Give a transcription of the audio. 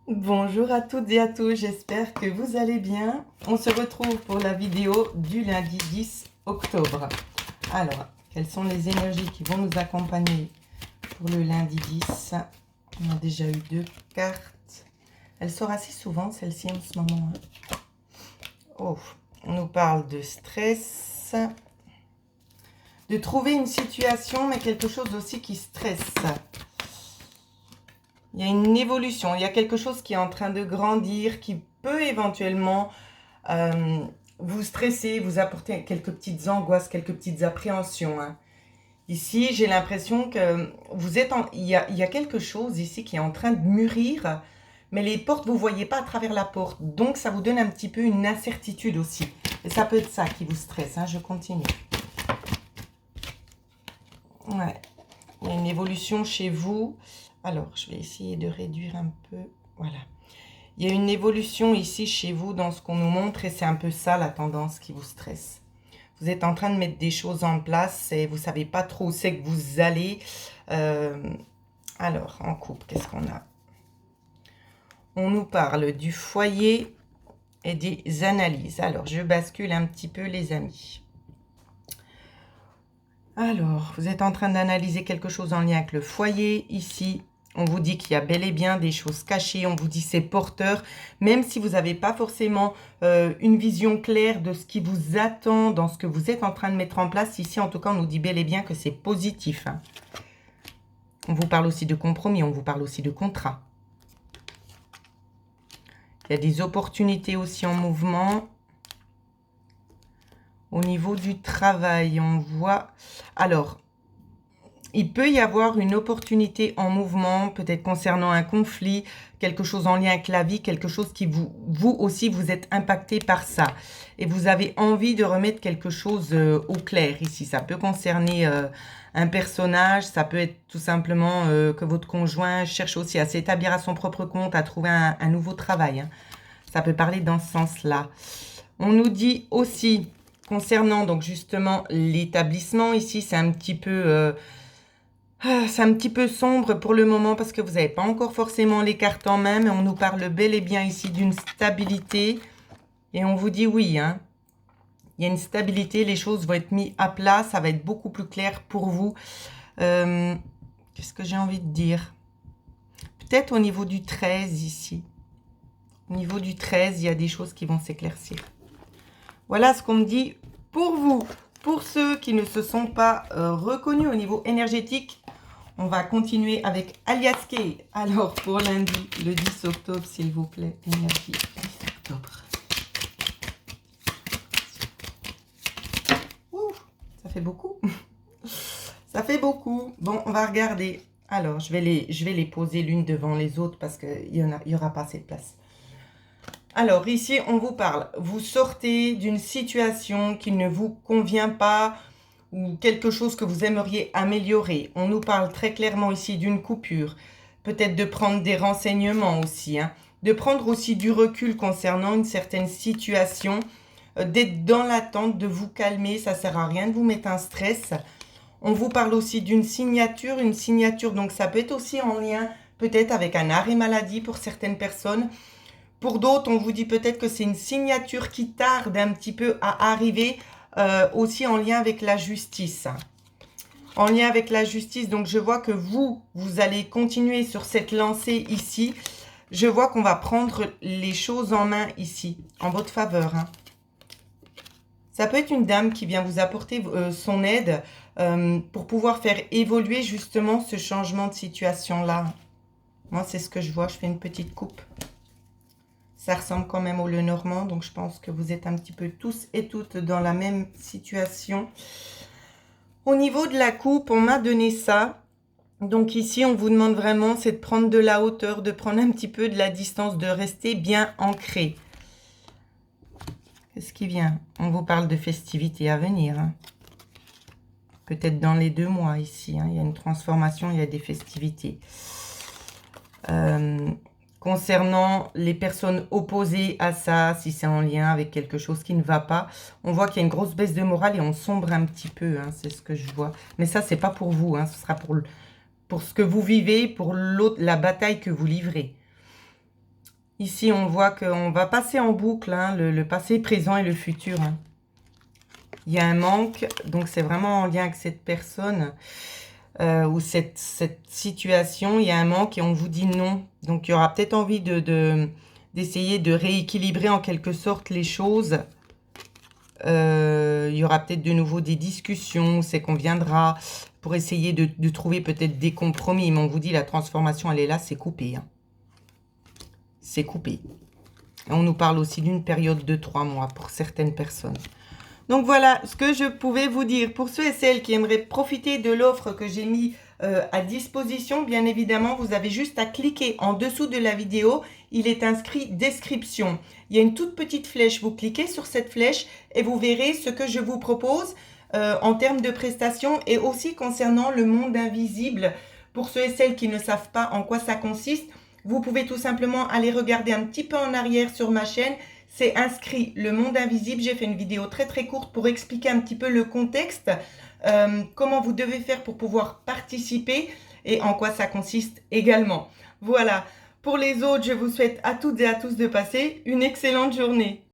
Bonjour à toutes et à tous, j'espère que vous allez bien. On se retrouve pour la vidéo du lundi 10 octobre. Alors, quelles sont les énergies qui vont nous accompagner pour le lundi 10? On a déjà eu 2 cartes. Elle sort assez souvent, celle-ci, en ce moment. Oh, on nous parle de stress, de trouver une situation, mais quelque chose aussi qui stresse. Il y a une évolution, il y a quelque chose qui est en train de grandir, qui peut éventuellement vous stresser, vous apporter quelques petites angoisses, quelques petites appréhensions. Ici, j'ai l'impression que vous êtes il y a quelque chose ici qui est en train de mûrir, mais les portes, vous ne voyez pas à travers la porte. Donc, ça vous donne un petit peu une incertitude aussi. Et ça peut être ça qui vous stresse. Je continue. Ouais. Il y a une évolution chez vous. Alors, je vais essayer de réduire un peu. Voilà. Il y a une évolution ici chez vous dans ce qu'on nous montre et c'est un peu ça la tendance qui vous stresse. Vous êtes en train de mettre des choses en place et vous ne savez pas trop où c'est que vous allez. Alors, en couple, qu'est-ce qu'on a? On nous parle du foyer et des analyses. Alors, je bascule un petit peu les amis. Alors, vous êtes en train d'analyser quelque chose en lien avec le foyer. Ici, on vous dit qu'il y a bel et bien des choses cachées. On vous dit c'est porteur. Même si vous n'avez pas forcément une vision claire de ce qui vous attend dans ce que vous êtes en train de mettre en place. Ici, en tout cas, on nous dit bel et bien que c'est positif. On vous parle aussi de compromis. On vous parle aussi de contrat. Il y a des opportunités aussi en mouvement. Au niveau du travail, on voit... Alors, il peut y avoir une opportunité en mouvement, peut-être concernant un conflit, quelque chose en lien avec la vie, quelque chose qui vous aussi, vous êtes impacté par ça. Et vous avez envie de remettre quelque chose au clair ici. Ça peut concerner un personnage, ça peut être tout simplement que votre conjoint cherche aussi à s'établir à son propre compte, à trouver un nouveau travail. Ça peut parler dans ce sens-là. On nous dit aussi... Concernant donc justement l'établissement, ici c'est un petit peu sombre pour le moment parce que vous n'avez pas encore forcément les cartes en main, mais on nous parle bel et bien ici d'une stabilité et on vous dit oui, il y a une stabilité, les choses vont être mises à plat, ça va être beaucoup plus clair pour vous. Qu'est-ce que j'ai envie de dire? Peut-être au niveau du 13 ici. Au niveau du 13, il y a des choses qui vont s'éclaircir. Voilà ce qu'on me dit pour vous. Pour ceux qui ne se sont pas reconnus au niveau énergétique, on va continuer avec Aliaske. Alors, pour lundi, le 10 octobre, s'il vous plaît, énergie 10 octobre. Ouh, ça fait beaucoup. Ça fait beaucoup. Bon, on va regarder. Alors, je vais les poser l'une devant les autres parce qu'il y aura pas assez de place. Alors, ici, on vous parle. Vous sortez d'une situation qui ne vous convient pas ou quelque chose que vous aimeriez améliorer. On nous parle très clairement ici d'une coupure. Peut-être de prendre des renseignements aussi. De prendre aussi du recul concernant une certaine situation. D'être dans l'attente, de vous calmer. Ça ne sert à rien de vous mettre un stress. On vous parle aussi d'une signature. Une signature, donc ça peut être aussi en lien peut-être avec un arrêt maladie pour certaines personnes. Pour d'autres, on vous dit peut-être que c'est une signature qui tarde un petit peu à arriver, aussi en lien avec la justice. En lien avec la justice, donc je vois que vous allez continuer sur cette lancée ici. Je vois qu'on va prendre les choses en main ici, en votre faveur. Ça peut être une dame qui vient vous apporter son aide pour pouvoir faire évoluer justement ce changement de situation-là. Moi, c'est ce que je vois. Je fais une petite coupe. Ça ressemble quand même au Lenormand, donc je pense que vous êtes un petit peu tous et toutes dans la même situation. Au niveau de la coupe, on m'a donné ça. Donc ici, on vous demande vraiment, c'est de prendre de la hauteur, de prendre un petit peu de la distance, de rester bien ancré. Qu'est-ce qui vient? On vous parle de festivités à venir. Peut-être dans les 2 mois ici. Il y a une transformation, il y a des festivités. Concernant les personnes opposées à ça, si c'est en lien avec quelque chose qui ne va pas, on voit qu'il y a une grosse baisse de morale et on sombre un petit peu, c'est ce que je vois. Mais ça, c'est pas pour vous, ce sera pour ce que vous vivez, pour la bataille que vous livrez. Ici, on voit qu'on va passer en boucle, hein, le passé, présent et le futur. Hein. Il y a un manque, donc c'est vraiment en lien avec cette personne ou cette situation. Il y a un manque et on vous dit non. Donc, il y aura peut-être envie d'essayer de rééquilibrer en quelque sorte les choses. Il y aura peut-être de nouveau des discussions, c'est qu'on viendra pour essayer de trouver peut-être des compromis. Mais on vous dit la transformation, elle est là, c'est coupé. Hein. C'est coupé. Et on nous parle aussi d'une période de 3 mois pour certaines personnes. Donc voilà ce que je pouvais vous dire. Pour ceux et celles qui aimeraient profiter de l'offre que j'ai mis à disposition, bien évidemment, vous avez juste à cliquer en dessous de la vidéo. Il est inscrit description. Il y a une toute petite flèche. Vous cliquez sur cette flèche et vous verrez ce que je vous propose en termes de prestations et aussi concernant le monde invisible. Pour ceux et celles qui ne savent pas en quoi ça consiste, vous pouvez tout simplement aller regarder un petit peu en arrière sur ma chaîne. C'est inscrit le monde invisible. J'ai fait une vidéo très très courte pour expliquer un petit peu le contexte, comment vous devez faire pour pouvoir participer et en quoi ça consiste également. Voilà, pour les autres, je vous souhaite à toutes et à tous de passer une excellente journée.